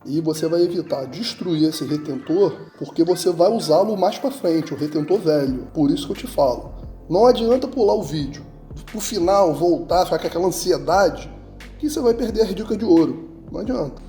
E você vai evitar destruir esse retentor, porque você vai usá-lo mais para frente, o retentor velho. Por isso que eu te falo, não adianta pular o vídeo, pro final voltar, ficar com aquela ansiedade, que você vai perder as dicas de ouro. Não adianta.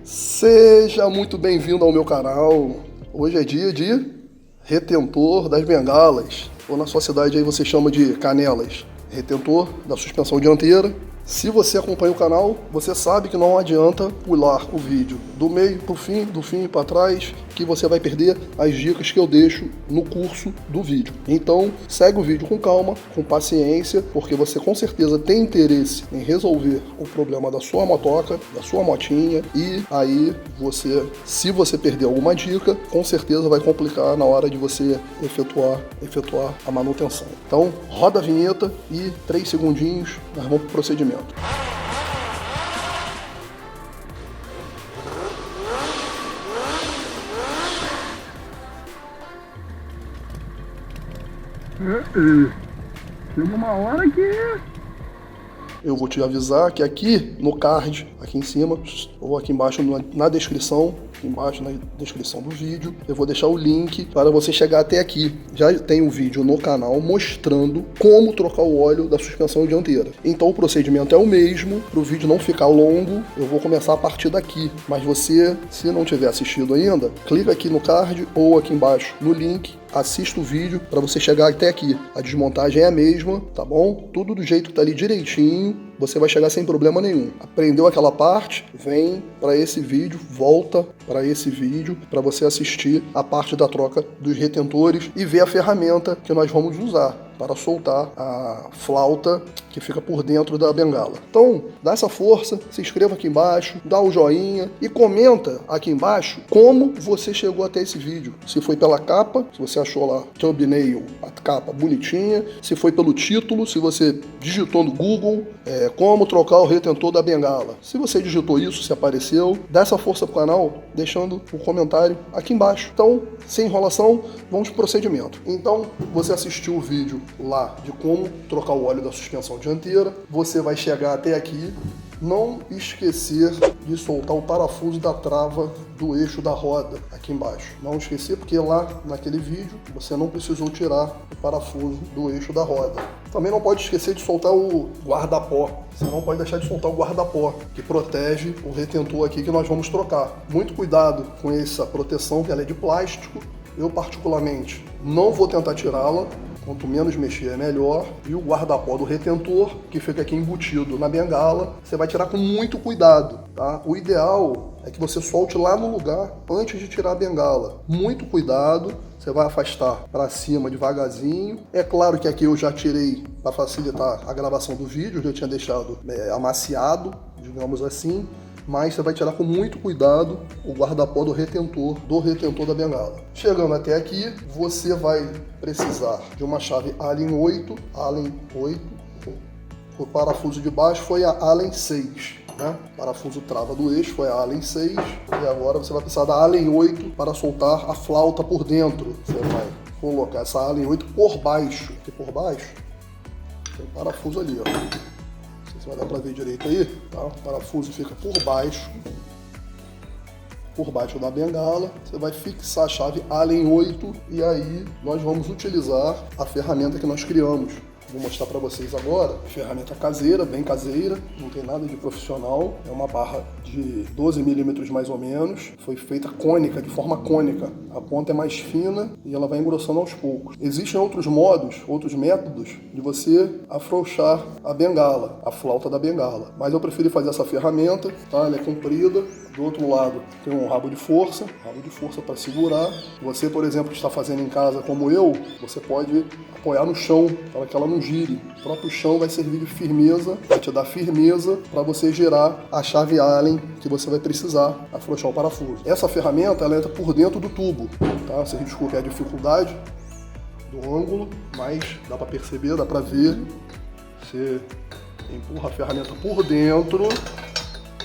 Seja muito bem-vindo ao meu canal. Hoje é dia de retentor das bengalas, ou na sua cidade aí você chama de canelas. Retentor da suspensão dianteira. Se você acompanha o canal, você sabe que não adianta pular o vídeo do meio para o fim, do fim para trás, que você vai perder as dicas que eu deixo no curso do vídeo. Então, segue o vídeo com calma, com paciência, porque você com certeza tem interesse em resolver o problema da sua motoca, da sua motinha, e aí você, se você perder alguma dica, com certeza vai complicar na hora de você efetuar a manutenção. Então, roda a vinheta e 3 segundinhos, nós vamos para o procedimento. Chega uma hora que... Eu vou te avisar que aqui no card, aqui em cima, ou aqui embaixo na descrição, aqui embaixo na descrição do vídeo, eu vou deixar o link para você chegar até aqui. Já tem um vídeo no canal mostrando como trocar o óleo da suspensão dianteira. Então o procedimento é o mesmo, para o vídeo não ficar longo, eu vou começar a partir daqui. Mas você, se não tiver assistido ainda, clica aqui no card ou aqui embaixo no link, assista o vídeo para você chegar até aqui. A desmontagem é a mesma, tá bom? Tudo do jeito que tá ali direitinho, você vai chegar sem problema nenhum. Aprendeu aquela parte? Vem para esse vídeo, volta para esse vídeo para você assistir a parte da troca dos retentores e ver a ferramenta que nós vamos usar para soltar a flauta que fica por dentro da bengala. Então, dá essa força, se inscreva aqui embaixo, dá o joinha e comenta aqui embaixo como você chegou até esse vídeo. Se foi pela capa, se você achou lá thumbnail, a capa bonitinha, se foi pelo título, se você digitou no Google como trocar o retentor da bengala. Se você digitou isso, se apareceu, dá essa força pro canal, deixando o comentário aqui embaixo. Então, sem enrolação, vamos pro procedimento. Então, você assistiu o vídeo lá de como trocar o óleo da suspensão dianteira, você vai chegar até aqui, não esquecer de soltar o parafuso da trava do eixo da roda aqui embaixo. Não esquecer, porque lá naquele vídeo você não precisou tirar o parafuso do eixo da roda. Também não pode esquecer de soltar o guarda-pó. Você não pode deixar de soltar o guarda-pó, que protege o retentor aqui que nós vamos trocar. Muito cuidado com essa proteção, que ela é de plástico. Eu particularmente não vou tentar tirá-la. Quanto menos mexer é melhor. E o guarda-pó do retentor, que fica aqui embutido na bengala, você vai tirar com muito cuidado, tá? O ideal é que você solte lá no lugar antes de tirar a bengala. Muito cuidado, você vai afastar para cima devagarzinho. É claro que aqui eu já tirei para facilitar a gravação do vídeo, eu já tinha deixado amaciado, digamos assim. Mas você vai tirar com muito cuidado o guarda-pó do retentor da bengala. Chegando até aqui, você vai precisar de uma chave Allen 8, o parafuso de baixo foi a Allen 6, né? O parafuso trava do eixo foi a Allen 6, e agora você vai precisar da Allen 8 para soltar a flauta por dentro. Você vai colocar essa Allen 8 por baixo, aqui por baixo tem um parafuso ali, ó. Vai dar para ver direito aí, tá? O parafuso fica por baixo da bengala. Você vai fixar a chave Allen 8 e aí nós vamos utilizar a ferramenta que nós criamos. Vou mostrar para vocês agora, ferramenta caseira, bem caseira, não tem nada de profissional, é uma barra de 12 milímetros mais ou menos, foi feita cônica, de forma cônica, a ponta é mais fina e ela vai engrossando aos poucos. Existem outros modos, outros métodos de você afrouxar a bengala, a flauta da bengala, mas eu preferi fazer essa ferramenta, tá? Ela é comprida, do outro lado tem um rabo de força para segurar. Você, por exemplo, que está fazendo em casa como eu, você pode apoiar no chão para que ela não gire. O próprio chão vai servir de firmeza, vai te dar firmeza para você girar a chave Allen que você vai precisar afrouxar o parafuso. Essa ferramenta ela entra por dentro do tubo, tá? Vocês desculpem a dificuldade do ângulo, mas dá para perceber, dá para ver. Você empurra a ferramenta por dentro,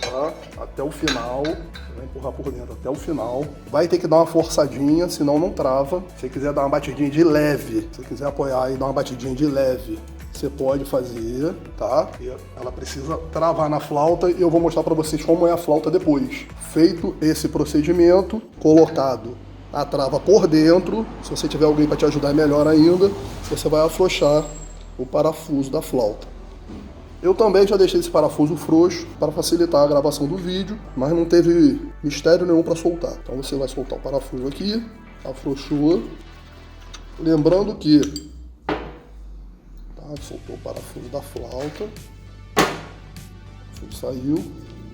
tá? Até o final. Você vai empurrar por dentro até o final. Vai ter que dar uma forçadinha, senão não trava. Se você quiser dar uma batidinha de leve, se você quiser apoiar e dar uma batidinha de leve, você pode fazer, tá? Ela precisa travar na flauta e eu vou mostrar para vocês como é a flauta depois. Feito esse procedimento, colocado a trava por dentro, se você tiver alguém para te ajudar é melhor ainda, você vai afrouxar o parafuso da flauta. Eu também já deixei esse parafuso frouxo para facilitar a gravação do vídeo, mas não teve mistério nenhum para soltar. Então você vai soltar o parafuso aqui, afrouxou, lembrando que soltou o parafuso da flauta, o parafuso saiu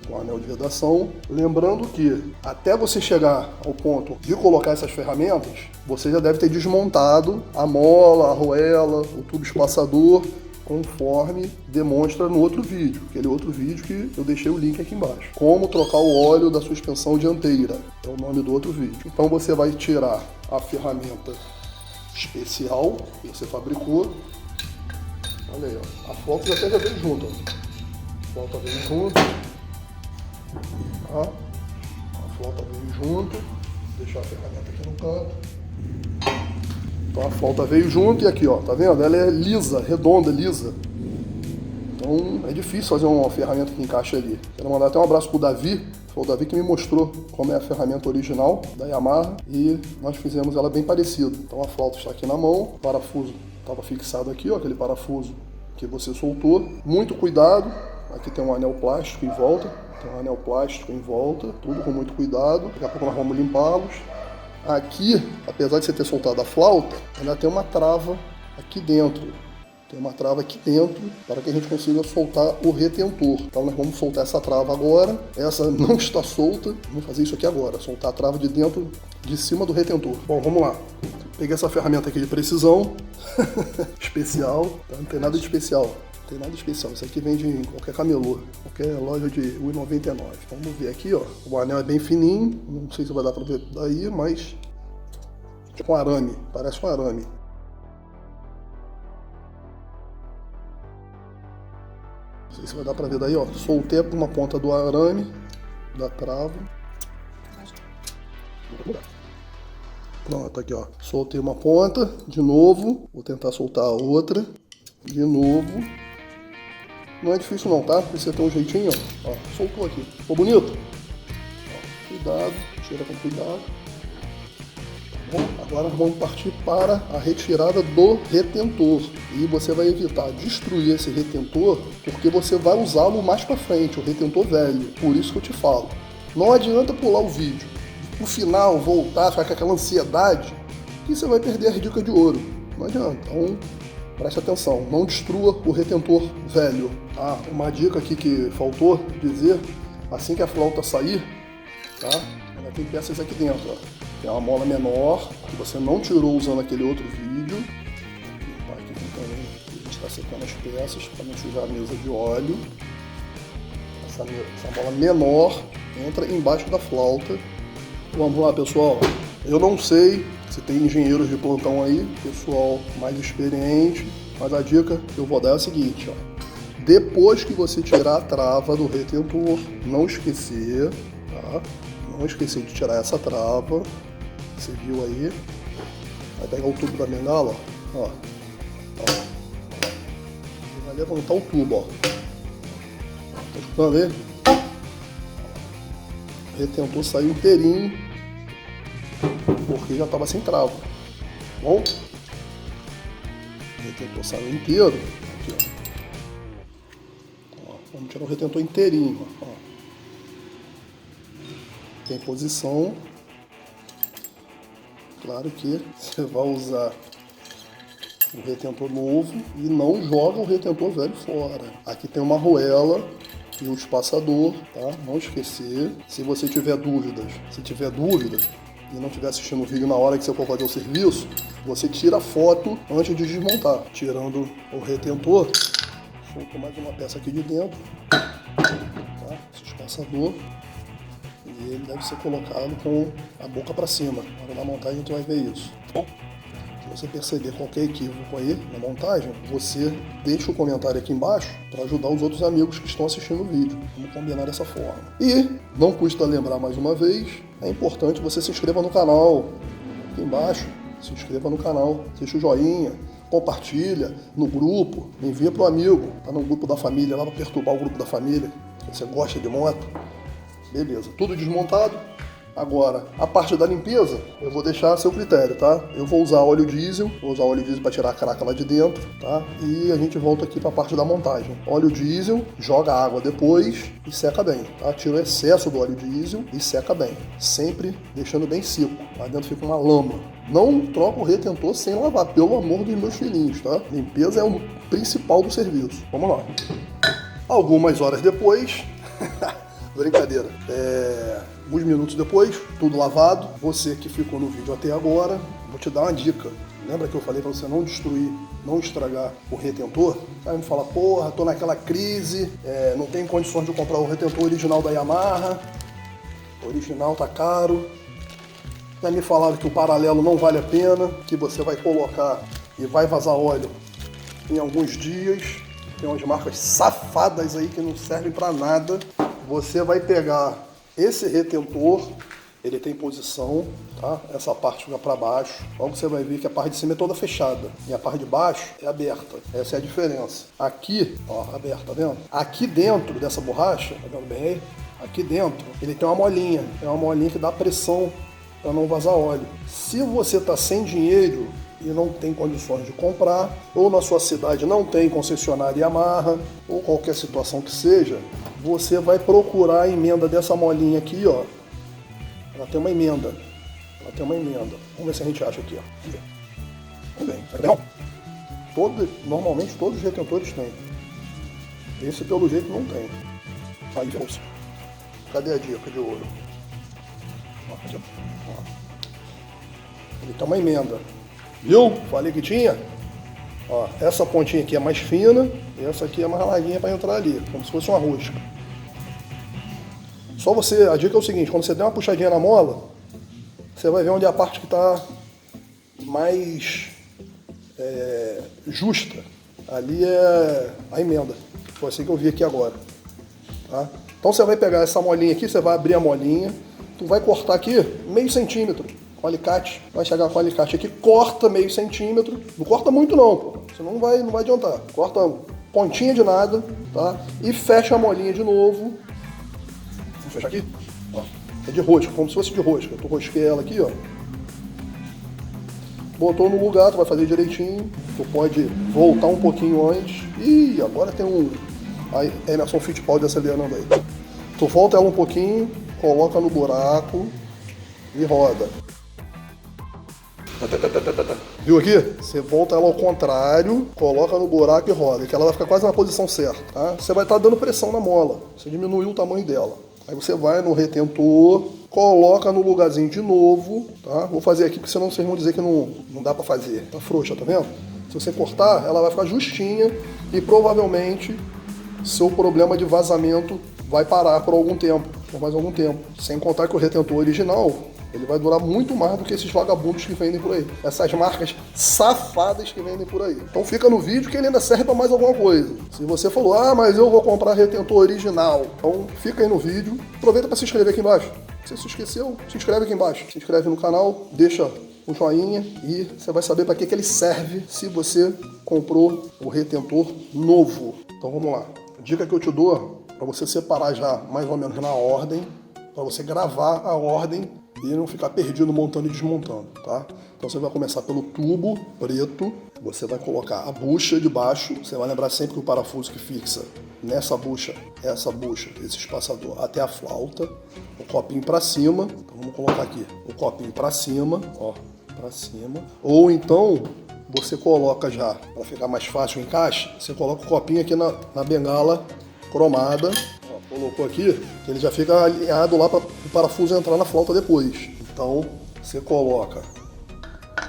com o anel de vedação. Lembrando que até você chegar ao ponto de colocar essas ferramentas, você já deve ter desmontado a mola, a arruela, o tubo espaçador, conforme demonstra no outro vídeo, aquele outro vídeo que eu deixei o link aqui embaixo. Como trocar o óleo da suspensão dianteira, é o nome do outro vídeo. Então você vai tirar a ferramenta especial que você fabricou. Olha aí, ó. A flauta até já veio junto, ó. A flauta veio junto, tá? A flauta veio junto. Vou deixar a ferramenta aqui no canto. Então a flauta veio junto e aqui, ó, tá vendo? Ela é lisa, redonda, lisa. Então é difícil fazer uma ferramenta que encaixa ali. Quero mandar até um abraço pro Davi. Foi o Davi que me mostrou como é a ferramenta original da Yamaha e nós fizemos ela bem parecida. Então a flauta está aqui na mão, o parafuso estava fixado aqui, ó, aquele parafuso que você soltou. Muito cuidado, aqui tem um anel plástico em volta, tudo com muito cuidado. Daqui a pouco nós vamos limpá-los. Aqui, apesar de você ter soltado a flauta, ainda tem uma trava aqui dentro. Tem uma trava aqui dentro para que a gente consiga soltar o retentor. Então nós vamos soltar essa trava agora. Essa não está solta. Vamos fazer isso aqui agora. Soltar a trava de dentro, de cima do retentor. Bom, vamos lá. Peguei essa ferramenta aqui de precisão. Especial. Tá? Não tem nada de especial. Não tem nada de especial. Isso aqui vende em qualquer camelô. Qualquer loja de R$1,99. Vamos ver aqui, ó. O anel é bem fininho. Não sei se vai dar para ver daí, mas... com arame. Parece um arame. Não sei se vai dar pra ver daí, ó. Soltei uma ponta do arame, da trava. Pronto, aqui, ó. Soltei uma ponta, de novo. Vou tentar soltar a outra. De novo. Não é difícil não, tá? Precisa ter um jeitinho, ó. Ó, soltou aqui. Ficou bonito? Ó, cuidado, tira com cuidado. Bom, agora vamos partir para a retirada do retentor. E você vai evitar destruir esse retentor, porque você vai usá-lo mais para frente, o retentor velho. Por isso que eu te falo. Não adianta pular o vídeo. No final, voltar, ficar com aquela ansiedade, que você vai perder a dica de ouro. Não adianta. Então, preste atenção. Não destrua o retentor velho. Ah, uma dica aqui que faltou dizer, assim que a flauta sair, tá? Ela tem peças aqui dentro, ó. Tem uma mola menor, que você não tirou usando aquele outro vídeo. Aqui também, a gente está secando as peças para não sujar a mesa de óleo. Essa mola menor entra embaixo da flauta. Vamos lá, pessoal. Eu não sei se tem engenheiros de plantão aí, pessoal mais experiente, mas a dica que eu vou dar é a seguinte, ó. Depois que você tirar a trava do retentor, não esquecer, tá? Não esquecer de tirar essa trava. Você viu aí? Vai pegar o tubo da bengala, ó. E vai levantar o tubo, ó. Tá escutando aí? O retentor saiu inteirinho, porque já estava sem trava. Bom? O retentor saiu inteiro. Aqui, ó. Vamos tirar o retentor inteirinho, ó. Tem posição. Claro que você vai usar o retentor novo e não joga o retentor velho fora. Aqui tem uma arruela e o espaçador, tá? Não esquecer. Se você tiver dúvidas, e não estiver assistindo o vídeo na hora que você for fazer o serviço, você tira a foto antes de desmontar. Tirando o retentor, soltou mais uma peça aqui de dentro, tá? Esse espaçador. E ele deve ser colocado com a boca para cima. Na montagem a gente vai ver isso. Se você perceber qualquer equívoco aí na montagem, você deixa o comentário aqui embaixo para ajudar os outros amigos que estão assistindo o vídeo. Vamos combinar dessa forma. E não custa lembrar mais uma vez, é importante você se inscreva no canal. Aqui embaixo, se inscreva no canal, deixa o joinha, compartilha no grupo, envia pro amigo, tá no grupo da família, lá pra perturbar o grupo da família. Você gosta de moto? Beleza, tudo desmontado. Agora, a parte da limpeza, eu vou deixar a seu critério, tá? Eu vou usar óleo diesel, para tirar a craca lá de dentro, tá? E a gente volta aqui para a parte da montagem. Óleo diesel, joga água depois e seca bem, tá? Tira o excesso do óleo diesel e seca bem, sempre deixando bem seco. Lá dentro fica uma lama. Não troca o retentor sem lavar, pelo amor dos meus filhinhos, tá? Limpeza é o principal do serviço. Vamos lá. Algumas horas depois... Brincadeira. Alguns minutos depois, tudo lavado. Você que ficou no vídeo até agora, vou te dar uma dica. Lembra que eu falei para você não destruir, não estragar o retentor? Aí me fala, porra, tô naquela crise, não tenho condições de comprar o retentor original da Yamaha. O original tá caro. Já me falaram que o paralelo não vale a pena, que você vai colocar e vai vazar óleo em alguns dias. Tem umas marcas safadas aí que não servem para nada. Você vai pegar esse retentor, ele tem posição, tá? Essa parte fica para baixo. Logo você vai ver que a parte de cima é toda fechada e a parte de baixo é aberta. Essa é a diferença. Aqui, ó, aberta, tá vendo? Aqui dentro dessa borracha, tá vendo bem aí? Aqui dentro, ele tem uma molinha. É uma molinha que dá pressão para não vazar óleo. Se você tá sem dinheiro e não tem condições de comprar, ou na sua cidade não tem concessionária Yamaha, ou qualquer situação que seja, você vai procurar a emenda dessa molinha aqui, ó. Ela tem uma emenda. Vamos ver se a gente acha aqui, ó. Vamos ver. Não. Normalmente todos os retentores têm. Esse pelo jeito não tem. Aí, ouça. Cadê a dica de ouro? Ó. Ele tem uma emenda. Viu? Falei que tinha. Ó, essa pontinha aqui é mais fina e essa aqui é mais larguinha para entrar ali, como se fosse uma rosca. Só você, a dica é o seguinte, quando você der uma puxadinha na mola, você vai ver onde é a parte que está mais justa. Ali é a emenda. Foi assim que eu vi aqui agora. Tá? Então você vai pegar essa molinha aqui, você vai abrir a molinha, tu vai cortar aqui meio centímetro. Com alicate, vai chegar com o alicate aqui, corta meio centímetro, não corta muito não, pô, senão não vai adiantar, corta pontinha de nada, tá? E fecha a molinha de novo, vamos fechar aqui, ó, é de rosca, como se fosse de rosca, tu rosquei ela aqui, ó, botou no lugar, tu vai fazer direitinho, tu pode voltar um pouquinho antes, e agora tem a Emerson Fittipaldi acelerando aí, tu volta ela um pouquinho, coloca no buraco e roda. Viu aqui? Você volta ela ao contrário, coloca no buraco e roda, que ela vai ficar quase na posição certa, tá? Você vai estar dando pressão na mola, você diminuiu o tamanho dela. Aí você vai no retentor, coloca no lugarzinho de novo, tá? Vou fazer aqui porque senão vocês vão dizer que não dá pra fazer, tá frouxa, tá vendo? Se você cortar, ela vai ficar justinha e provavelmente seu problema de vazamento vai parar por algum tempo, por mais algum tempo. Sem contar que o retentor original, ele vai durar muito mais do que esses vagabundos que vendem por aí. Essas marcas safadas que vendem por aí. Então fica no vídeo que ele ainda serve para mais alguma coisa. Se você falou, mas eu vou comprar retentor original. Então fica aí no vídeo. Aproveita para se inscrever aqui embaixo. Se você se esqueceu, se inscreve aqui embaixo. Se inscreve no canal, deixa um joinha e você vai saber para que ele serve se você comprou o retentor novo. Então vamos lá. A dica que eu te dou para você separar já mais ou menos na ordem, para você gravar a ordem e não ficar perdido montando e desmontando, tá? Então você vai começar pelo tubo preto, você vai colocar a bucha de baixo, você vai lembrar sempre que o parafuso que fixa nessa bucha, essa bucha, esse espaçador até a flauta, o copinho para cima, então vamos colocar aqui, o copinho para cima, ó, para cima, ou então você coloca já, para ficar mais fácil o encaixe, você coloca o copinho aqui na bengala cromada, colocou aqui, ele já fica alinhado lá para o parafuso entrar na flauta depois. Então, você coloca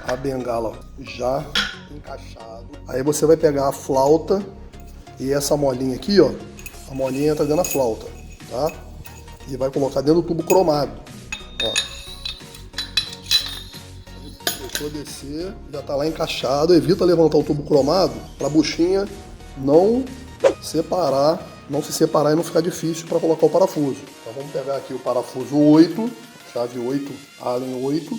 a bengala já encaixado. Aí você vai pegar a flauta e essa molinha aqui, ó, a molinha entra dentro da flauta, tá? E vai colocar dentro do tubo cromado, ó. Deixou descer, já tá lá encaixado. Evita levantar o tubo cromado para a buchinha não se separar e não ficar difícil para colocar o parafuso. Então vamos pegar aqui o parafuso 8, chave 8, Allen 8,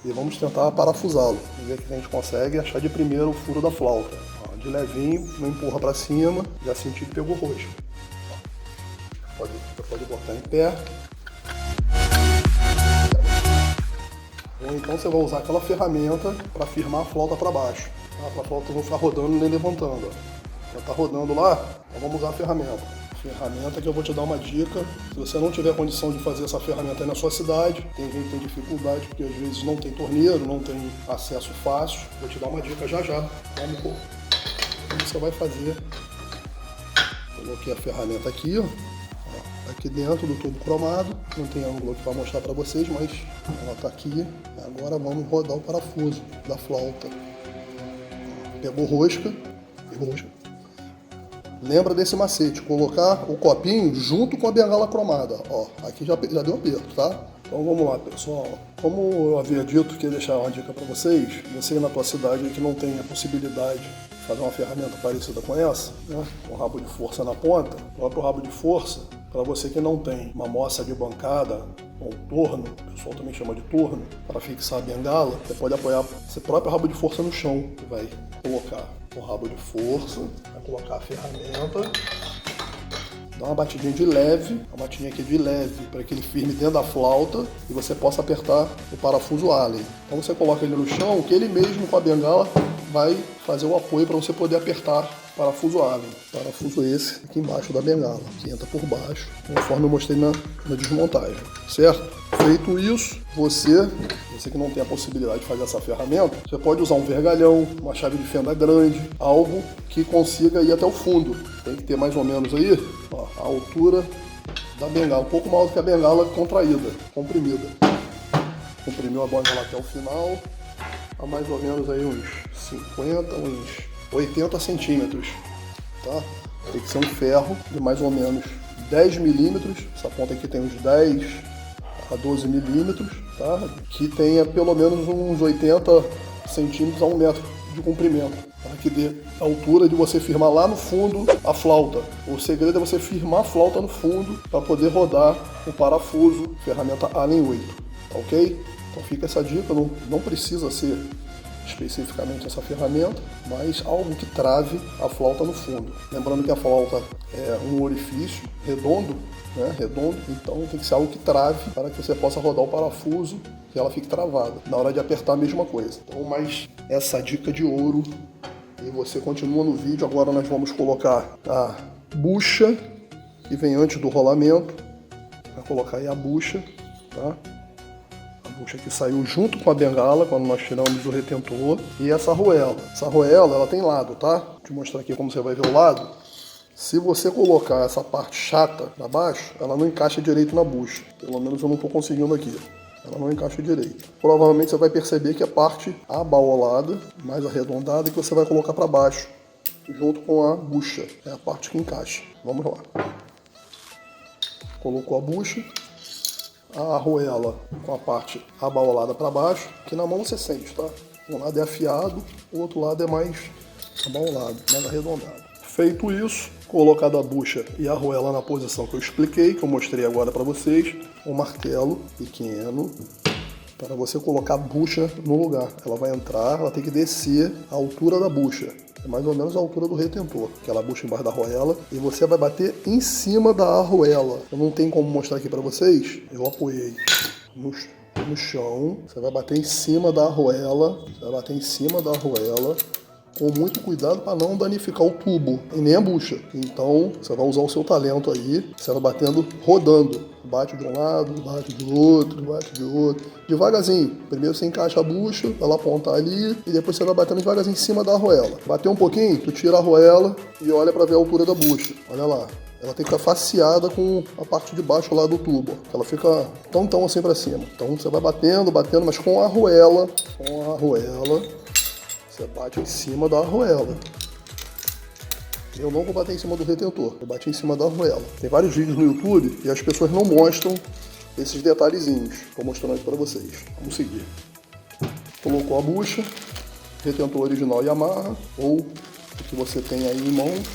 e vamos tentar parafusá-lo. Vamos ver se a gente consegue achar de primeiro o furo da flauta. Ó, de levinho, não empurra para cima, já senti que pegou rosca. Você pode botar em pé. Ou então você vai usar aquela ferramenta para firmar a flauta para baixo. Tá? Para a flauta não ficar rodando nem levantando. Já está rodando lá, então vamos usar a ferramenta. Ferramenta que eu vou te dar uma dica. Se você não tiver condição de fazer essa ferramenta aí na sua cidade, tem gente que tem dificuldade porque às vezes não tem torneiro, não tem acesso fácil. Vou te dar uma dica já. Como você vai fazer. Coloquei a ferramenta aqui, ó. Aqui dentro do tubo cromado, não tem ângulo aqui para mostrar para vocês, mas ela está aqui. Agora vamos rodar o parafuso da flauta. Pegou rosca. Lembra desse macete, colocar o copinho junto com a bengala cromada. Ó, aqui já deu aperto, tá? Então vamos lá, pessoal. Como eu havia dito que ia deixar uma dica para vocês, você na tua cidade que não tem a possibilidade de fazer uma ferramenta parecida com essa, né? Com rabo de força na ponta, o próprio rabo de força, para você que não tem uma moça de bancada ou torno, o pessoal também chama de torno, para fixar a bengala, você pode apoiar esse próprio rabo de força no chão, que vai colocar o rabo de força, vai colocar a ferramenta, dá uma batidinha de leve, uma batidinha aqui de leve, para que ele firme dentro da flauta e você possa apertar o parafuso Allen. Então você coloca ele no chão, que ele mesmo com a bengala vai fazer o apoio para você poder apertar o parafuso Allen. Parafuso esse aqui embaixo da bengala, que entra por baixo, conforme eu mostrei na desmontagem, certo? Feito isso, você que não tem a possibilidade de fazer essa ferramenta, você pode usar um vergalhão, uma chave de fenda grande, algo que consiga ir até o fundo. Tem que ter mais ou menos aí, ó, a altura da bengala, um pouco maior do que a bengala contraída, comprimida. Comprimiu a bengala até o final, a mais ou menos aí uns 50, uns 80 centímetros, tá? Tem que ser um ferro de mais ou menos 10 milímetros, essa ponta aqui tem uns 10 a 12 milímetros, tá? Que tenha pelo menos uns 80 centímetros a 1 metro de comprimento, para que dê a altura de você firmar lá no fundo a flauta. O segredo é você firmar a flauta no fundo para poder rodar o parafuso, ferramenta Allen 8, tá ok? Então fica essa dica, não precisa ser especificamente essa ferramenta, mas algo que trave a flauta no fundo. Lembrando que a flauta é um orifício redondo, né? Então tem que ser algo que trave para que você possa rodar o parafuso e ela fique travada. Na hora de apertar a mesma coisa. Então, mais essa dica de ouro. E você continua no vídeo. Agora nós vamos colocar a bucha que vem antes do rolamento. Vai colocar aí a bucha, tá? A bucha que saiu junto com a bengala quando nós tiramos o retentor. E essa arruela. Essa arruela, ela tem lado, tá? Vou te mostrar aqui como você vai ver o lado. Se você colocar essa parte chata para baixo, ela não encaixa direito na bucha. Pelo menos eu não estou conseguindo aqui. Ela não encaixa direito. Provavelmente você vai perceber que a parte abaulada, mais arredondada, que você vai colocar para baixo, junto com a bucha. É a parte que encaixa. Vamos lá. Colocou a bucha, a arruela com a parte abaulada para baixo, que na mão você sente, tá? Um lado é afiado, o outro lado é mais abaulado, mais arredondado. Feito isso, colocado a bucha e a arruela na posição que eu expliquei, que eu mostrei agora para vocês, um martelo pequeno para você colocar a bucha no lugar. Ela vai entrar, ela tem que descer a altura da bucha, é mais ou menos a altura do retentor, aquela bucha embaixo da arruela, e você vai bater em cima da arruela. Eu não tenho como mostrar aqui para vocês, eu apoiei no chão, você vai bater em cima da arruela, com muito cuidado para não danificar o tubo e nem a bucha. Então você vai usar o seu talento aí, você vai batendo, rodando. Bate de um lado, bate de outro, bate de outro. Devagarzinho. Primeiro você encaixa a bucha, ela apontar ali, e depois você vai batendo devagarzinho em cima da arruela. Bateu um pouquinho, tu tira a arruela e olha para ver a altura da bucha. Olha lá. Ela tem que ficar faceada com a parte de baixo lá do tubo. Ela fica tão assim para cima. Então você vai batendo, mas com a arruela. Você bate em cima da arruela. Eu não vou bater em cima do retentor, eu bati em cima da arruela. Tem vários vídeos no YouTube e as pessoas não mostram esses detalhezinhos. Estou mostrando aqui para vocês. Vamos seguir. Colocou a bucha, retentor original Yamaha, ou o que você tem aí em mãos,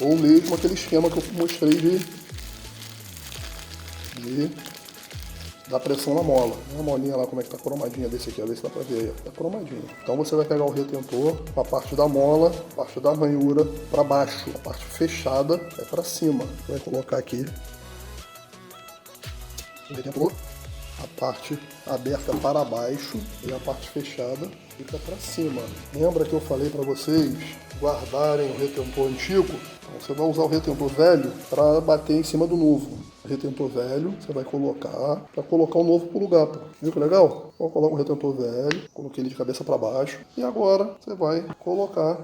ou mesmo aquele esquema que eu mostrei de dá pressão na mola. A molinha lá, como é que tá cromadinha desse aqui, ó, vê se dá pra ver aí, tá cromadinha. Então você vai pegar o retentor, a parte da mola, a parte da ranhura para baixo, a parte fechada é para cima. Vai colocar aqui o retentor, a parte aberta para baixo e a parte fechada fica para cima. Lembra que eu falei para vocês guardarem o retentor antigo? Então você vai usar o retentor velho para bater em cima do novo. O retentor velho você vai colocar para colocar o novo pro lugar. Pô. Viu que legal? Então coloca o retentor velho, coloquei ele de cabeça para baixo e agora você vai colocar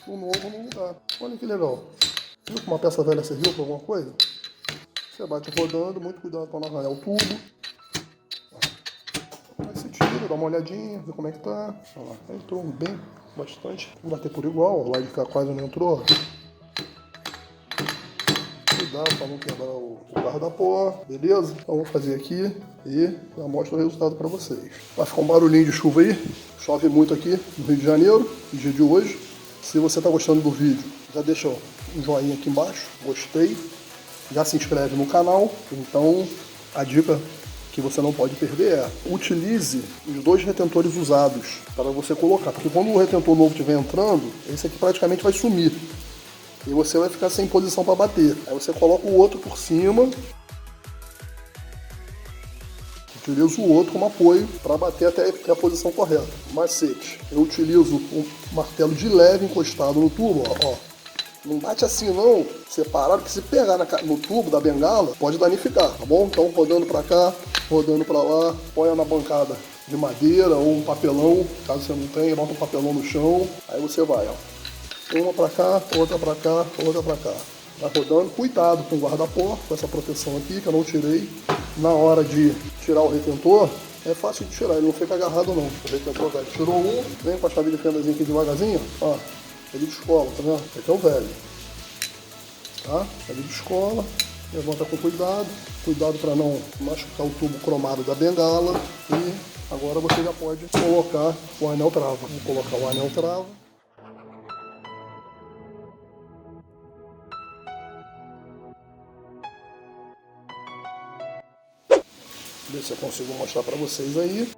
o novo no lugar. Olha que legal. Viu que uma peça velha serviu para alguma coisa? Você bate rodando, muito cuidado para não arranhar o tubo. Aí você tira, dá uma olhadinha, vê como é que tá. Olha lá, entrou bem, bastante. Vou bater por igual, o lado de cá quase não entrou. Cuidado para não quebrar o guarda-pó, beleza? Então vou fazer aqui e já mostro o resultado para vocês. Vai ficar um barulhinho de chuva aí, chove muito aqui no Rio de Janeiro, no dia de hoje. Se você está gostando do vídeo, já deixa um joinha aqui embaixo, gostei. Já se inscreve no canal. Então a dica que você não pode perder é: utilize os 2 retentores usados para você colocar, porque quando o retentor novo estiver entrando, esse aqui praticamente vai sumir e você vai ficar sem posição para bater. Aí você coloca o outro por cima, utiliza o outro como apoio para bater até a posição correta. Macete: eu utilizo um martelo de leve encostado no tubo, ó. Não bate assim não, separado, que se pegar no tubo da bengala, pode danificar, tá bom? Então rodando pra cá, rodando pra lá, põe na bancada de madeira ou um papelão, caso você não tenha, bota um papelão no chão, aí você vai, ó. Uma pra cá, outra pra cá, outra pra cá. Vai rodando, cuidado com o guarda-pó, com essa proteção aqui que eu não tirei. Na hora de tirar o retentor, é fácil de tirar, ele não fica agarrado não. O retentor velho tirou um, vem com a chave de fendazinha aqui devagarzinho, ó. Ele de escola, tá vendo? Esse aqui é o velho. Tá? Ele de escola. Levanta com cuidado. Cuidado para não machucar o tubo cromado da bengala. E agora você já pode colocar o anel trava. Vou colocar o anel trava. Ver se eu consigo mostrar para vocês aí.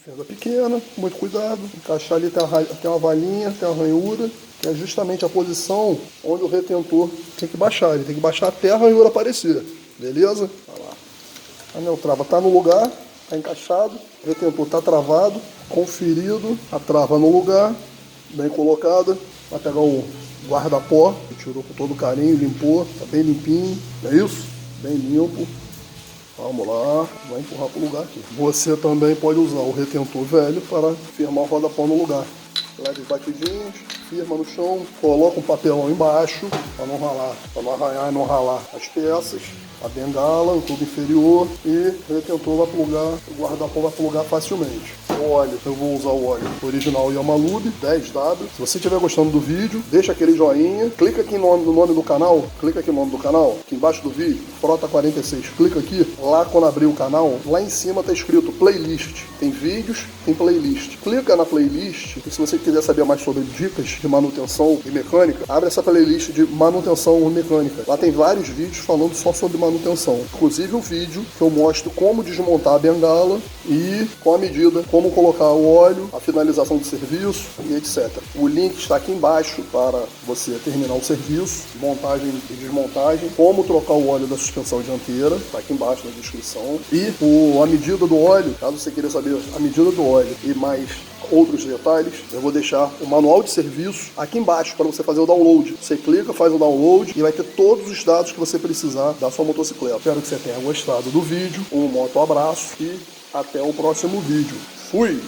Fenda pequena, muito cuidado, encaixar ali tem uma valinha, tem uma ranhura, que é justamente a posição onde o retentor tem que baixar, ele tem que baixar até a ranhura aparecer, beleza? Olha lá. A anel trava está no lugar, está encaixado, o retentor está travado, conferido, a trava no lugar, bem colocada, vai pegar o guarda-pó, que tirou com todo carinho, limpou, está bem limpinho, não é isso? Bem limpo. Vamos lá, vai empurrar para o lugar aqui. Você também pode usar o retentor velho para firmar o roda-pó no lugar. Leve batidinhas, firma no chão, coloca um papelão embaixo para não ralar, para não arranhar e não ralar as peças, a bengala, o tubo inferior e o retentor vai plugar, o guarda-pó vai plugar facilmente. O óleo, eu vou usar o óleo original Yamalube 10W. Se você estiver gostando do vídeo, deixa aquele joinha, clica aqui no nome do canal, aqui embaixo do vídeo, Frota 46, clica aqui, lá quando abrir o canal, lá em cima tá escrito playlist, tem vídeos, tem playlist. Clica na playlist e se você quiser saber mais sobre dicas de manutenção e mecânica, abre essa playlist de manutenção mecânica. Lá tem vários vídeos falando só sobre manutenção, inclusive o vídeo que eu mostro como desmontar a bengala e com a medida, como colocar o óleo, a finalização do serviço e etc. O link está aqui embaixo para você terminar o serviço, montagem e desmontagem, como trocar o óleo da suspensão dianteira, está aqui embaixo na descrição, e a medida do óleo, caso você queira saber a medida do óleo e mais outros detalhes, eu vou deixar o manual de serviço aqui embaixo para você fazer o download. Você clica, faz o download e vai ter todos os dados que você precisar da sua motocicleta. Espero que você tenha gostado do vídeo. Um moto abraço e até o próximo vídeo. Fui!